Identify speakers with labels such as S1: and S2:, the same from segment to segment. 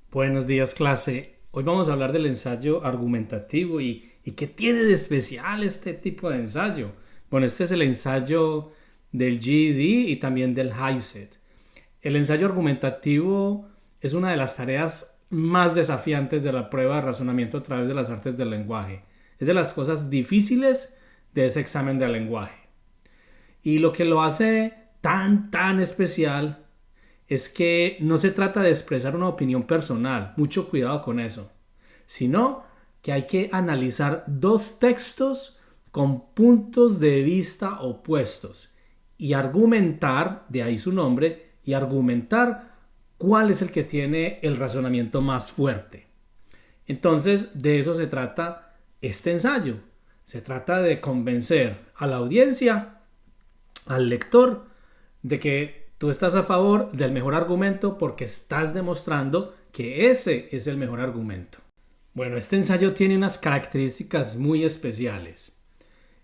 S1: Buenos días, clase. Hoy vamos a hablar del ensayo argumentativo y qué tiene de especial este tipo de ensayo. Bueno, este es el ensayo del GED y también del HiSET. El ensayo argumentativo es una de las tareas más desafiantes de la prueba de razonamiento a través de las artes del lenguaje. Es de las cosas difíciles de ese examen de lenguaje. Y lo que lo hace tan especial es que no se trata de expresar una opinión personal, mucho cuidado con eso, sino que hay que analizar dos textos con puntos de vista opuestos y argumentar, de ahí su nombre, y argumentar cuál es el que tiene el razonamiento más fuerte. Entonces, de eso se trata este ensayo. Se trata de convencer a la audiencia, al lector, de que tú estás a favor del mejor argumento porque estás demostrando que ese es el mejor argumento. Bueno, este ensayo tiene unas características muy especiales.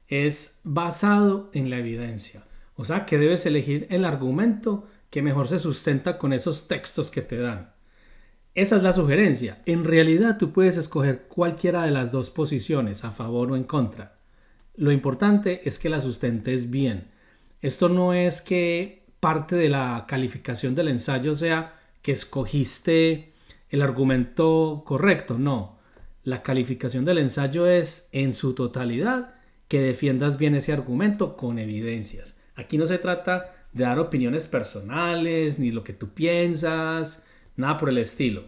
S1: Es basado en la evidencia. O sea, que debes elegir el argumento que mejor se sustenta con esos textos que te dan. Esa es la sugerencia. En realidad tú puedes escoger cualquiera de las dos posiciones, a favor o en contra. Lo importante es que la sustentes bien. Esto no es que parte de la calificación del ensayo sea que escogiste el argumento correcto. No. La calificación del ensayo es en su totalidad que defiendas bien ese argumento con evidencias. Aquí no se trata de dar opiniones personales, ni lo que tú piensas, nada por el estilo.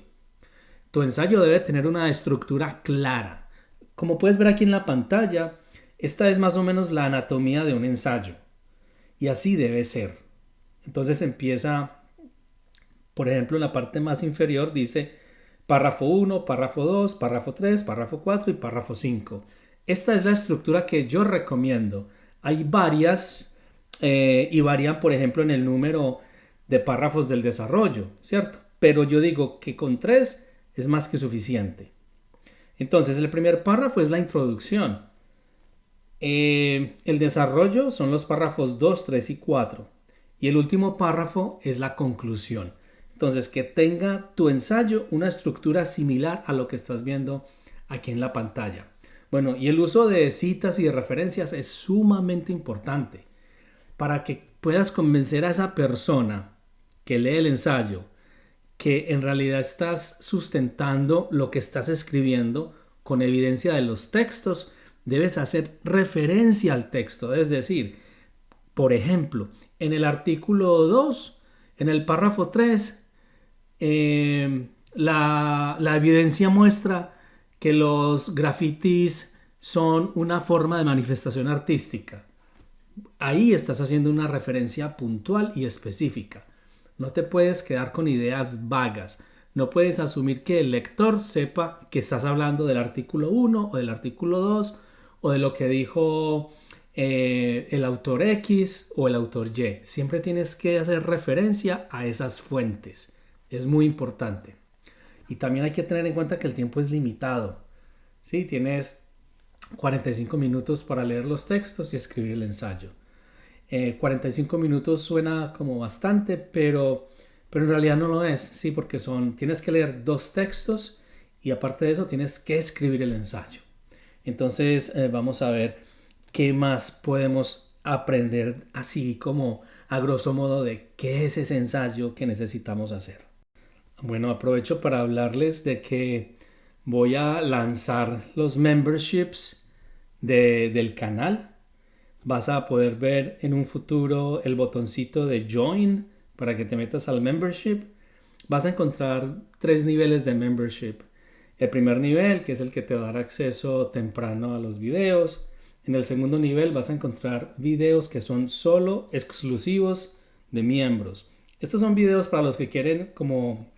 S1: Tu ensayo debe tener una estructura clara. Como puedes ver aquí en la pantalla, esta es más o menos la anatomía de un ensayo. Y así debe ser. Entonces empieza, por ejemplo, en la parte más inferior dice párrafo 1, párrafo 2, párrafo 3, párrafo 4 y párrafo 5. Esta es la estructura que yo recomiendo. Hay varias y varían, por ejemplo, en el número de párrafos del desarrollo, ¿cierto? Pero yo digo que con 3 es más que suficiente. Entonces, el primer párrafo es la introducción. El desarrollo son los párrafos 2, 3 y 4. Y el último párrafo es la conclusión. Entonces, que tenga tu ensayo una estructura similar a lo que estás viendo aquí en la pantalla. Bueno, y el uso de citas y de referencias es sumamente importante para que puedas convencer a esa persona que lee el ensayo que en realidad estás sustentando lo que estás escribiendo con evidencia de los textos. Debes hacer referencia al texto, es decir, por ejemplo, en el artículo 2, en el párrafo 3, la evidencia muestra que los grafitis son una forma de manifestación artística. Ahí estás haciendo una referencia puntual y específica. No te puedes quedar con ideas vagas. No puedes asumir que el lector sepa que estás hablando del artículo 1 o del artículo 2 o de lo que dijo el autor X o el autor Y. Siempre tienes que hacer referencia a esas fuentes. Es muy importante. Y también hay que tener en cuenta que el tiempo es limitado. ¿Sí? Tienes 45 minutos para leer los textos y escribir el ensayo. 45 minutos suena como bastante, pero en realidad no lo es, ¿sí? Porque tienes que leer dos textos y aparte de eso tienes que escribir el ensayo. Entonces vamos a ver qué más podemos aprender así como a grosso modo de qué es ese ensayo que necesitamos hacer. Bueno, aprovecho para hablarles de que voy a lanzar los memberships del canal. Vas a poder ver en un futuro el botoncito de Join para que te metas al membership. Vas a encontrar 3 niveles de membership. El primer nivel, que es el que te va a dar acceso temprano a los videos. En el segundo nivel vas a encontrar videos que son solo exclusivos de miembros. Estos son videos para los que quieren como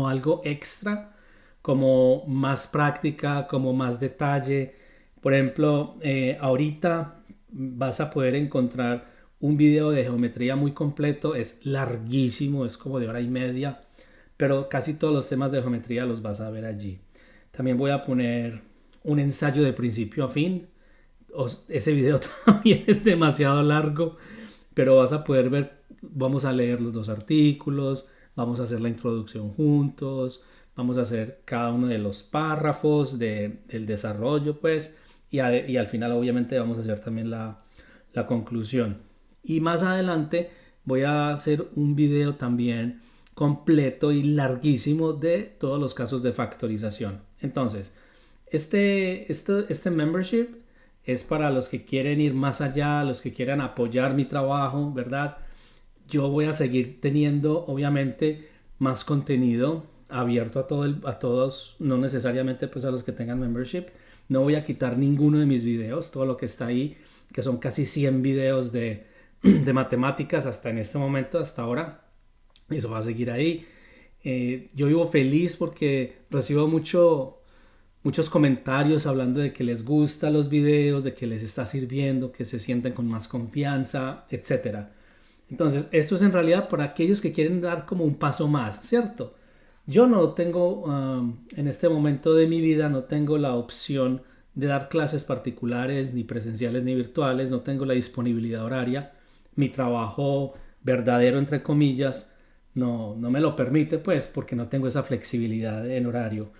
S1: algo extra, como más práctica, como más detalle. Por ejemplo, ahorita vas a poder encontrar un video de geometría muy completo. Es larguísimo, es como de 1 hora y media, pero casi todos los temas de geometría los vas a ver allí. También voy a poner un ensayo de principio a fin. Ese video también es demasiado largo, pero vas a poder ver, vamos a leer los dos artículos, vamos a hacer la introducción juntos, vamos a hacer cada uno de los párrafos del desarrollo, pues, y al final obviamente vamos a hacer también la conclusión. Y más adelante voy a hacer un video también completo y larguísimo de todos los casos de factorización. Entonces, este membership es para los que quieren ir más allá, los que quieran apoyar mi trabajo, ¿verdad? Yo voy a seguir teniendo, obviamente, más contenido abierto a todos, no necesariamente pues a los que tengan membership. No voy a quitar ninguno de mis videos, todo lo que está ahí, que son casi 100 videos de matemáticas hasta en este momento, hasta ahora. Eso va a seguir ahí. Yo vivo feliz porque recibo muchos comentarios hablando de que les gustan los videos, de que les está sirviendo, que se sienten con más confianza, etcétera. Entonces, esto es en realidad para aquellos que quieren dar como un paso más, ¿cierto? Yo no tengo, en este momento de mi vida, no tengo la opción de dar clases particulares, ni presenciales ni virtuales, no tengo la disponibilidad horaria. Mi trabajo verdadero, entre comillas, no me lo permite, pues, porque no tengo esa flexibilidad en horario.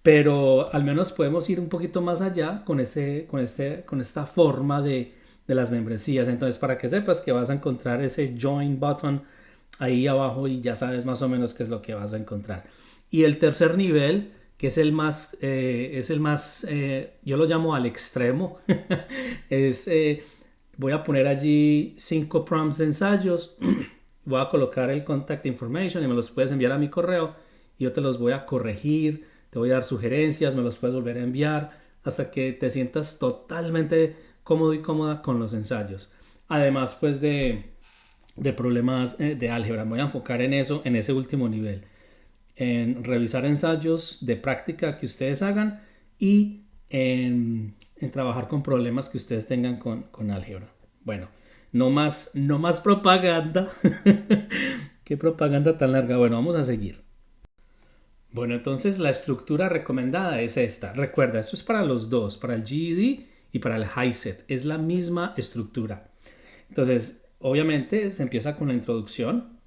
S1: Pero al menos podemos ir un poquito más allá con esta forma de las membresías. Entonces, para que sepas que vas a encontrar ese join button ahí abajo y ya sabes más o menos qué es lo que vas a encontrar. Y el tercer nivel, que es el más, yo lo llamo al extremo, voy a poner allí 5 prompts de ensayos, voy a colocar el contact information y me los puedes enviar a mi correo y yo te los voy a corregir, te voy a dar sugerencias, me los puedes volver a enviar hasta que te sientas totalmente cómodo y cómoda con los ensayos. Además, pues de problemas de álgebra. Me voy a enfocar en eso, en ese último nivel. En revisar ensayos de práctica que ustedes hagan y en trabajar con problemas que ustedes tengan con álgebra. Bueno, no más propaganda. Qué propaganda tan larga. Bueno, vamos a seguir. Bueno, entonces la estructura recomendada es esta. Recuerda, esto es para los dos, para el GED y para el HiSET. Es la misma estructura. Entonces, obviamente se empieza con la introducción.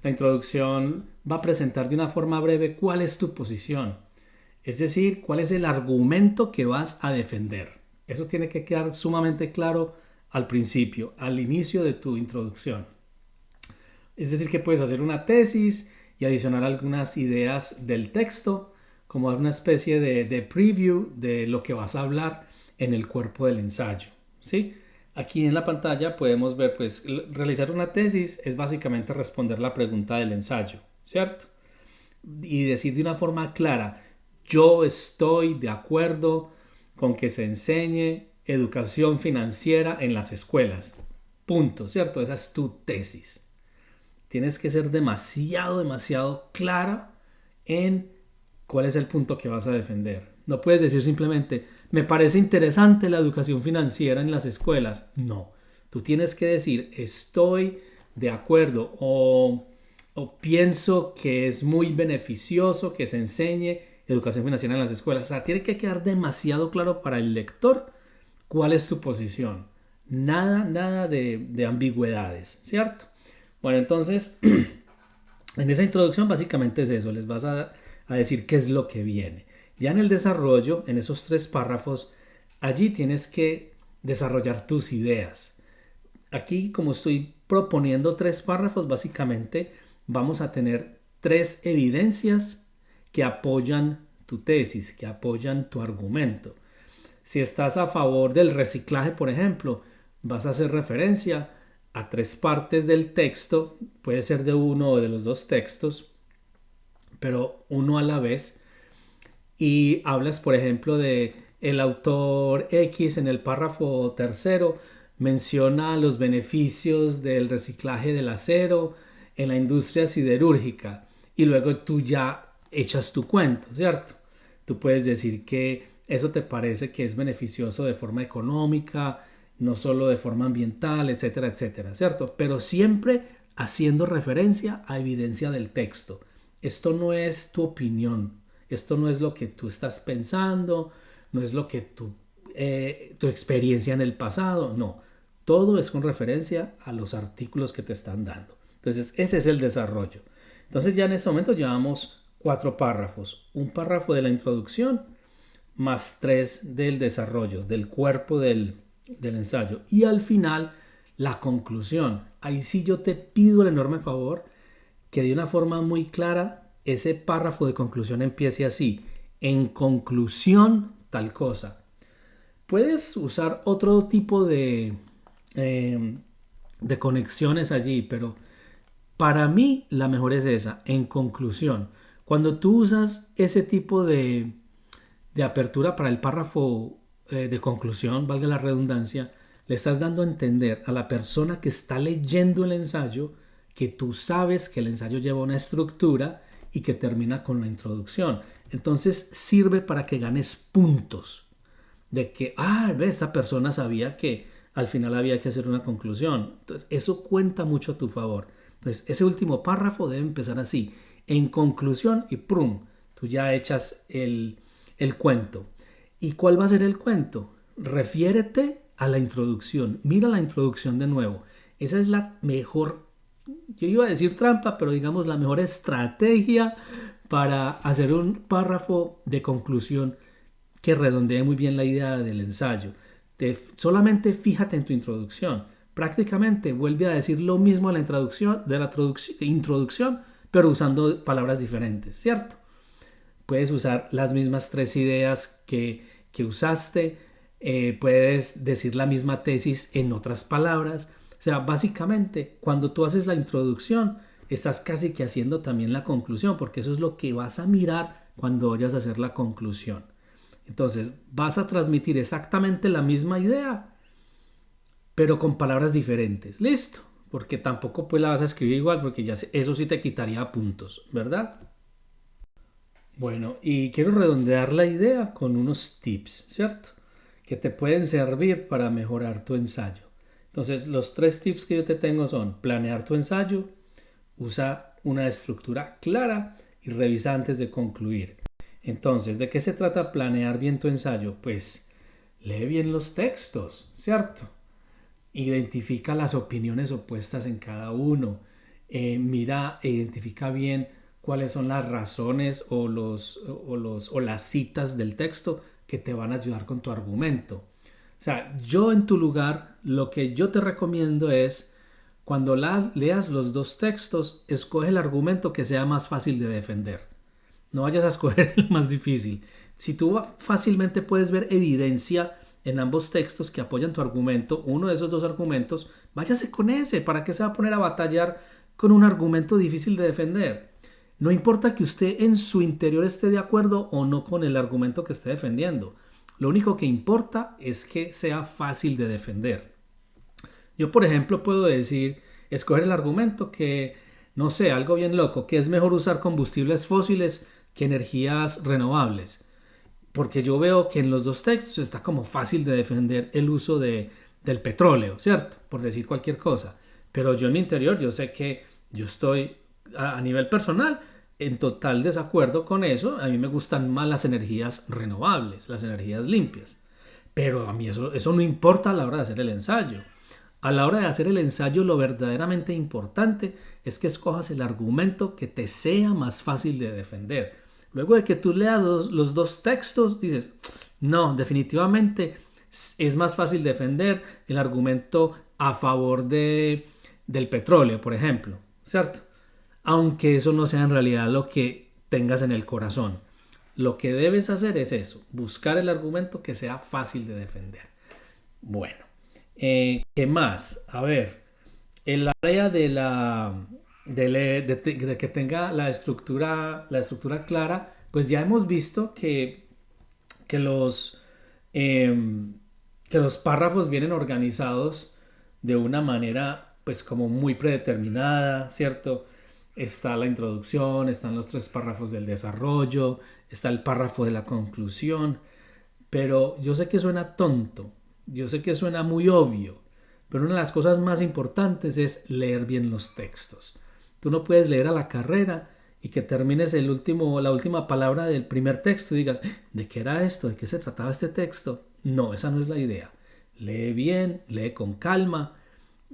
S1: La introducción va a presentar de una forma breve cuál es tu posición. Es decir, cuál es el argumento que vas a defender. Eso tiene que quedar sumamente claro al principio, al inicio de tu introducción. Es decir, que puedes hacer una tesis y adicionar algunas ideas del texto, como dar una especie de preview de lo que vas a hablar en el cuerpo del ensayo, ¿sí? Aquí en la pantalla podemos ver, pues, realizar una tesis es básicamente responder la pregunta del ensayo, ¿cierto? Y decir de una forma clara, yo estoy de acuerdo con que se enseñe educación financiera en las escuelas. Punto, ¿cierto? Esa es tu tesis. Tienes que ser demasiado clara en cuál es el punto que vas a defender. No puedes decir simplemente, me parece interesante la educación financiera en las escuelas. No, tú tienes que decir, estoy de acuerdo o pienso que es muy beneficioso que se enseñe educación financiera en las escuelas. O sea, tiene que quedar demasiado claro para el lector cuál es tu posición. Nada de ambigüedades, ¿cierto? Bueno, entonces, en esa introducción básicamente es eso, les vas a decir qué es lo que viene. Ya en el desarrollo, en esos 3 párrafos, allí tienes que desarrollar tus ideas. Aquí, como estoy proponiendo 3 párrafos, básicamente vamos a tener 3 evidencias que apoyan tu tesis, que apoyan tu argumento. Si estás a favor del reciclaje, por ejemplo, vas a hacer referencia a 3 partes del texto, puede ser de uno o de los 2 textos, pero uno a la vez, y hablas, por ejemplo, de el autor X en el párrafo 3 menciona los beneficios del reciclaje del acero en la industria siderúrgica y luego tú ya echas tu cuento, ¿cierto? Tú puedes decir que eso te parece que es beneficioso de forma económica, no solo de forma ambiental, etcétera, etcétera, ¿cierto? Pero siempre haciendo referencia a evidencia del texto. Esto no es tu opinión, esto no es lo que tú estás pensando, no es lo que tu experiencia en el pasado, no. Todo es con referencia a los artículos que te están dando. Entonces, ese es el desarrollo. Entonces ya en este momento llevamos 4 párrafos. Un párrafo de la introducción más 3 del desarrollo, del cuerpo del ensayo. Y al final, la conclusión. Ahí sí yo te pido el enorme favor que de una forma muy clara ese párrafo de conclusión empiece así. En conclusión, tal cosa. Puedes usar otro tipo de conexiones allí, pero para mí la mejor es esa, en conclusión. Cuando tú usas ese tipo de apertura para el párrafo de conclusión, valga la redundancia, le estás dando a entender a la persona que está leyendo el ensayo que tú sabes que el ensayo lleva una estructura y que termina con la introducción. Entonces sirve para que ganes puntos de que, esta persona sabía que al final había que hacer una conclusión. Entonces eso cuenta mucho a tu favor. Entonces ese último párrafo debe empezar así, en conclusión, y ¡prum! Tú ya echas el cuento. ¿Y cuál va a ser el cuento? Refiérete a la introducción. Mira la introducción de nuevo. Esa es la mejor, yo iba a decir trampa, pero digamos la mejor estrategia para hacer un párrafo de conclusión que redondee muy bien la idea del ensayo. Solamente fíjate en tu introducción. Prácticamente vuelve a decir lo mismo en la introducción, pero usando palabras diferentes, ¿cierto? Puedes usar las mismas 3 ideas que usaste, puedes decir la misma tesis en otras palabras. O sea, básicamente, cuando tú haces la introducción, estás casi que haciendo también la conclusión, porque eso es lo que vas a mirar cuando vayas a hacer la conclusión. Entonces, vas a transmitir exactamente la misma idea, pero con palabras diferentes. ¿Listo? Porque tampoco pues la vas a escribir igual, porque ya eso sí te quitaría puntos, ¿verdad? Bueno, y quiero redondear la idea con unos tips, ¿cierto? Que te pueden servir para mejorar tu ensayo. Entonces, los 3 tips que yo te tengo son: planear tu ensayo, usa una estructura clara y revisa antes de concluir. Entonces, ¿de qué se trata planear bien tu ensayo? Pues lee bien los textos, ¿cierto? Identifica las opiniones opuestas en cada uno. Mira e identifica bien cuáles son las razones o las citas del texto que te van a ayudar con tu argumento. O sea, yo en tu lugar, lo que yo te recomiendo es, cuando leas los 2 textos, escoge el argumento que sea más fácil de defender. No vayas a escoger el más difícil. Si tú fácilmente puedes ver evidencia en ambos textos que apoyan tu argumento, uno de esos 2 argumentos, váyase con ese. ¿Para qué se va a poner a batallar con un argumento difícil de defender? No importa que usted en su interior esté de acuerdo o no con el argumento que esté defendiendo. Lo único que importa es que sea fácil de defender. Yo, por ejemplo, puedo decir, escoger el argumento que, no sé, algo bien loco, que es mejor usar combustibles fósiles que energías renovables. Porque yo veo que en los 2 textos está como fácil de defender el uso del petróleo, ¿cierto? Por decir cualquier cosa. Pero yo en mi interior, yo sé que yo estoy a nivel personal en total desacuerdo con eso. A mí me gustan más las energías renovables, las energías limpias. Pero a mí eso no importa a la hora de hacer el ensayo. A la hora de hacer el ensayo, lo verdaderamente importante es que escojas el argumento que te sea más fácil de defender. Luego de que tú leas los 2 textos, dices, no, definitivamente es más fácil defender el argumento a favor del petróleo, por ejemplo, ¿cierto? Aunque eso no sea en realidad lo que tengas en el corazón. Lo que debes hacer es eso, buscar el argumento que sea fácil de defender. Bueno, ¿qué más? A ver, el área de que tenga la estructura clara, pues ya hemos visto que los, que los párrafos vienen organizados de una manera pues como muy predeterminada, ¿cierto? Está la introducción, están los 3 párrafos del desarrollo, está el párrafo de la conclusión, pero yo sé que suena tonto, yo sé que suena muy obvio, pero una de las cosas más importantes es leer bien los textos. Tú no puedes leer a la carrera y que termines la última palabra del primer texto y digas, ¿de qué era esto? ¿De qué se trataba este texto? No, esa no es la idea. Lee bien, lee con calma,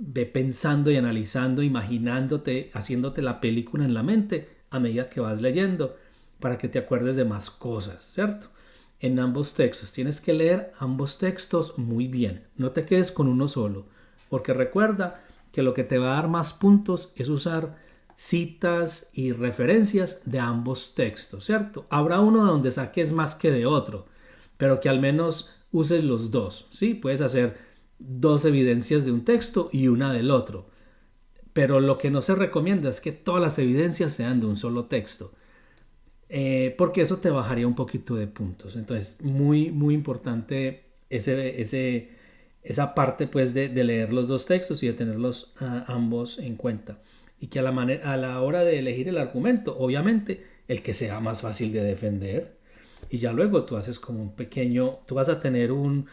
S1: ve pensando y analizando, imaginándote, haciéndote la película en la mente a medida que vas leyendo para que te acuerdes de más cosas, ¿cierto? En ambos textos. Tienes que leer ambos textos muy bien. No te quedes con uno solo, porque recuerda que lo que te va a dar más puntos es usar citas y referencias de ambos textos, ¿cierto? Habrá uno donde saques más que de otro, pero que al menos uses los dos, ¿sí? Puedes hacer dos evidencias de un texto y una del otro, pero lo que no se recomienda es que todas las evidencias sean de un solo texto, porque eso te bajaría un poquito de puntos. Entonces, muy importante esa parte pues de leer los dos textos y de tenerlos ambos en cuenta. Y que a la hora de elegir el argumento, obviamente, el que sea más fácil de defender. Y ya luego tú haces como tú vas a tener un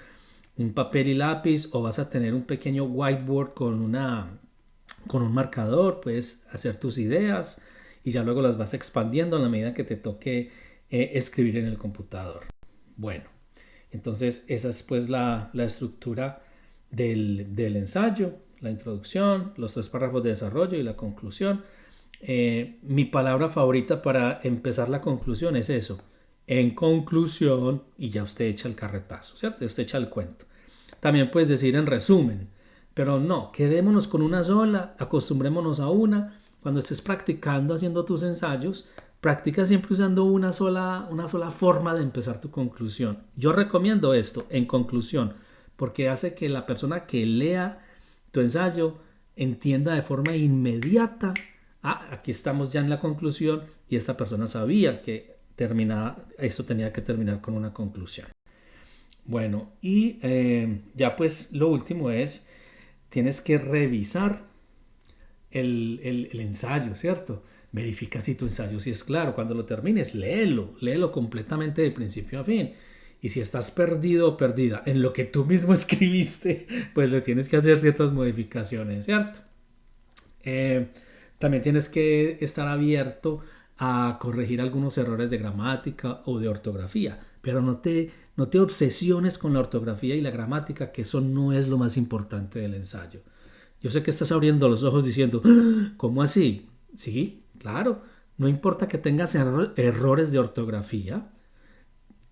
S1: papel y lápiz o vas a tener un pequeño whiteboard con un marcador, puedes hacer tus ideas y ya luego las vas expandiendo a la medida que te toque escribir en el computador. Bueno, entonces esa es pues la estructura del ensayo, la introducción, los 3 párrafos de desarrollo y la conclusión. Mi palabra favorita para empezar la conclusión es eso. En conclusión, y ya usted echa el carretazo, ¿cierto? Usted echa el cuento. También puedes decir en resumen, pero no, quedémonos con una sola, acostumbrémonos a una. Cuando estés practicando haciendo tus ensayos, practica siempre usando una sola forma de empezar tu conclusión. Yo recomiendo esto, en conclusión, porque hace que la persona que lea tu ensayo entienda de forma inmediata, aquí estamos ya en la conclusión y esta persona sabía que esto tenía que terminar con una conclusión. Bueno, y ya pues lo último es, tienes que revisar el ensayo, ¿cierto? Verifica si tu ensayo sí es claro. Cuando lo termines, léelo completamente de principio a fin. Y si estás perdido o perdida en lo que tú mismo escribiste, pues le tienes que hacer ciertas modificaciones, ¿cierto? También tienes que estar abierto a corregir algunos errores de gramática o de ortografía, pero no te obsesiones con la ortografía y la gramática, que eso no es lo más importante del ensayo. Yo sé que estás abriendo los ojos diciendo, ¿cómo así? Sí, claro, no importa que tengas errores de ortografía,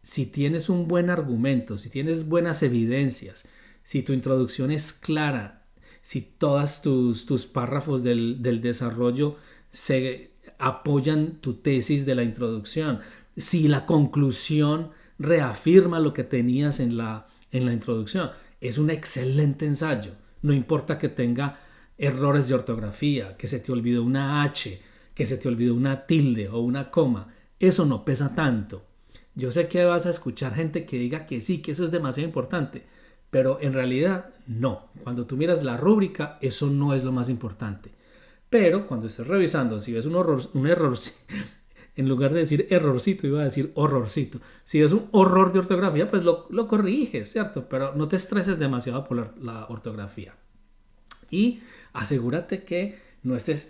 S1: si tienes un buen argumento, si tienes buenas evidencias, si tu introducción es clara, si todas tus párrafos del desarrollo se apoyan tu tesis de la introducción, si la conclusión reafirma lo que tenías en la introducción, es un excelente ensayo. No importa que tenga errores de ortografía, que se te olvidó una H, que se te olvidó una tilde o una coma, eso no pesa tanto. Yo sé que vas a escuchar gente que diga que sí, que eso es demasiado importante, pero en realidad no. Cuando tú miras la rúbrica, eso no es lo más importante. Pero cuando estés revisando, si ves un error, en lugar de decir errorcito, iba a decir horrorcito. Si ves un horror de ortografía, pues lo corriges, ¿cierto? Pero no te estreses demasiado por la ortografía. Y asegúrate que no estés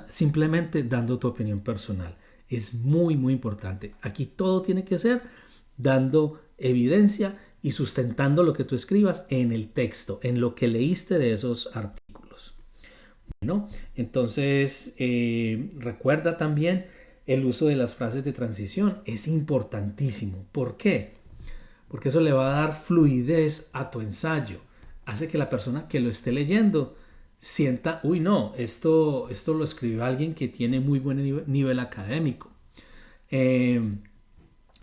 S1: simplemente dando tu opinión personal. Es muy importante. Aquí todo tiene que ser dando evidencia y sustentando lo que tú escribas en el texto, en lo que leíste de esos artículos. Bueno, entonces recuerda también el uso de las frases de transición. Es importantísimo. ¿Por qué? Porque eso le va a dar fluidez a tu ensayo. Hace que la persona que lo esté leyendo sienta, uy, no, esto lo escribió alguien que tiene muy buen nivel académico.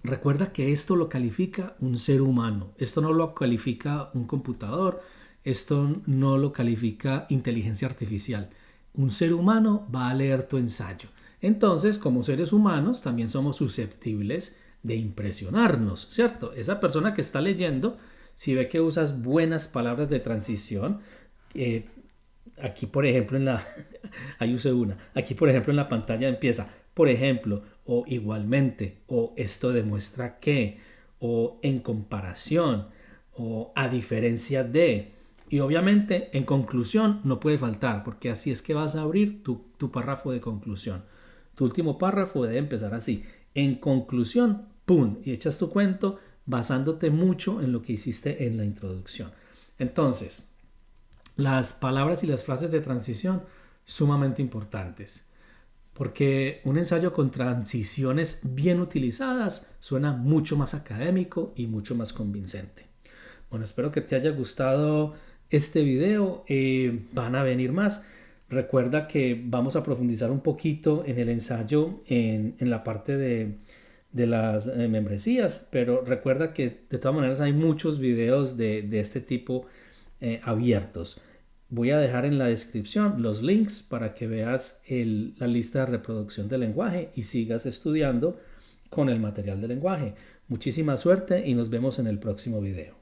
S1: Recuerda que esto lo califica un ser humano. Esto no lo califica un computador. Esto no lo califica inteligencia artificial. Un ser humano va a leer tu ensayo. Entonces, como seres humanos, también somos susceptibles de impresionarnos, ¿cierto? Esa persona que está leyendo, si ve que usas buenas palabras de transición, aquí por ejemplo ahí usé una, aquí por ejemplo en la pantalla empieza, por ejemplo, o igualmente, o esto demuestra que, o en comparación, o a diferencia de, y obviamente en conclusión no puede faltar, porque así es que vas a abrir tu párrafo de conclusión. Tu último párrafo debe empezar así, en conclusión, ¡pum! Y echas tu cuento basándote mucho en lo que hiciste en la introducción. Entonces, las palabras y las frases de transición sumamente importantes, porque un ensayo con transiciones bien utilizadas suena mucho más académico y mucho más convincente. Bueno, espero que te haya gustado este video. Van a venir más. Recuerda que vamos a profundizar un poquito en el ensayo en la parte de las membresías, pero recuerda que de todas maneras hay muchos videos de este tipo abiertos. Voy a dejar en la descripción los links para que veas la lista de reproducción del lenguaje y sigas estudiando con el material de lenguaje. Muchísima suerte y nos vemos en el próximo video.